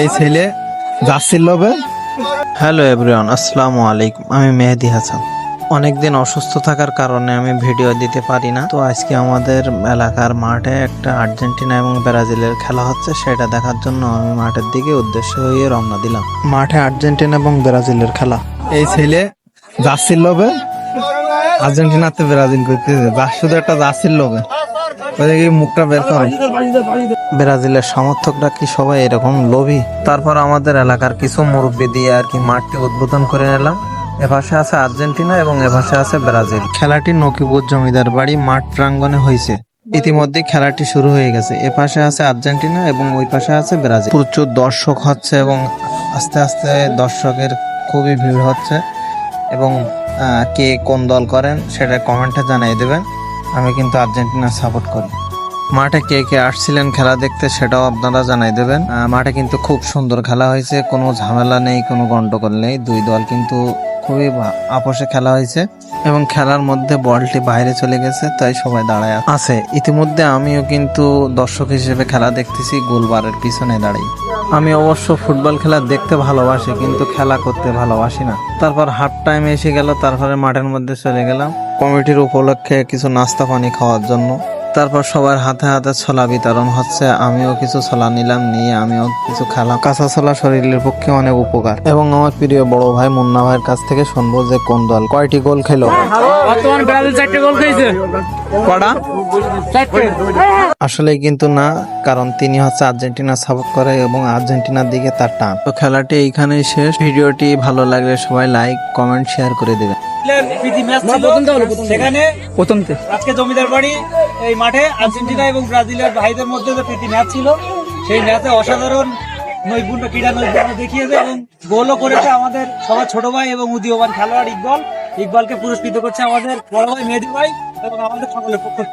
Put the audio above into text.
এই ছেলে যাচ্ছিল। হ্যালো এভরিওয়ান, আসসালামু আলাইকুম। আমি মেহেদি হাসান। অনেকদিন অসুস্থ থাকার কারণে আমি ভিডিও দিতে পারি না। তো আজকে আমাদের এলাকার মাঠে একটা আর্জেন্টিনা এবং ব্রাজিলের খেলা হচ্ছে, সেটা দেখার জন্য আমি মাঠের দিকে উদ্দেশ্য হয়ে রওনা দিলাম। মাঠে আর্জেন্টিনা এবং ব্রাজিলের খেলা। এই ছেলে যাচ্ছিল আর্জেন্টিনাতে ব্রাজিল করতেছে, শুধু একটা যাচ্ছিল। মুখটা বের করে। ব্রাজিলের সমর্থকরা কি সবাই এরকম লোভী? তারপর আমাদের এলাকার কিছু মুরব্বি দিয়ে আর কি মাঠটি উদ্বোধন করে নিলাম। এপাশে আছে আর্জেন্টিনা এবং এপাশে আছে ব্রাজিল। খেলাটি নকিপুর জমিদার বাড়ি মাঠ প্রাঙ্গণে হয়েছে। ইতিমধ্যে খেলাটি শুরু হয়ে গেছে। এপাশে আছে আর্জেন্টিনা এবং ওই পাশে আছে ব্রাজিল। প্রচুর দর্শক হচ্ছে এবং আস্তে আস্তে দর্শকের খুবই ভিড় হচ্ছে। এবং কে কোন দল করেন সেটা কমেন্টে জানিয়ে দেবেন। আমি কিন্তু আর্জেন্টিনা সাপোর্ট করি। মাঠে কে কে আসছিলেন খেলা দেখতে সেটাও আপনারা জানাই দেবেন। মাঠে কিন্তু খুব সুন্দর খেলা হয়েছে, কোনো ঝামেলা নেই, কোনো গন্ডগোল নেই। দুই দল কিন্তু খুবই আপোষে খেলা হয়েছে এবং খেলার মধ্যে বলটি বাইরে চলে গেছে, তাই সবাই দাঁড়ায় আছে। ইতিমধ্যে আমিও কিন্তু দর্শক হিসেবে খেলা দেখতেছি গোলবারের পিছনে দাঁড়িয়ে। আমি অবশ্য ফুটবল খেলা দেখতে ভালোবাসি, কিন্তু খেলা করতে ভালোবাসি না। তারপর হাফ টাইম এসে গেল, তারপরে মাঠের মধ্যে চলে গেলাম কমিটির উপলক্ষে কিছু নাস্তা পানি খাওয়ার জন্য। তারপর সবার হাতে হাতে ছোলা বিতরণ হচ্ছে। আমিও কিছু ছোলা নিলাম, নিয়ে আমিও কিছু খেলাম। কাঁচা ছোলা শরীরের পক্ষে অনেক উপকার। এবং আমার প্রিয় বড় ভাই মুন্না ভাইয়ের কাছ থেকে শুনবো যে কোন দল কয়টি গোল খেলো। আসলে কিন্তু না, কারণ তিনি হচ্ছে আর্জেন্টিনা সাপোর্ট করে এবং আর্জেন্টিনার দিকে তার টান। তো খেলাটি এইখানেই শেষ। ভিডিওটি ভালো লাগলে সবাই লাইক কমেন্ট শেয়ার করে দেবেন। আজকে জমিদার বাড়ি এই মাঠে আর্জেন্টিনা এবং ব্রাজিলের ভাইদের মধ্যে যে প্রীতি ম্যাচ ছিল, সেই ম্যাচে অসাধারণ ক্রীড়া নৈপুণ্য দেখিয়েছে এবং গোলও করেছে আমাদের সবার ছোট ভাই এবং উদীয়মান খেলোয়াড় ইকবালকে পুরস্কৃত করছে আমাদের বড় ভাই মেহেদি ভাই এবং আমাদের সকলের পক্ষ থেকে।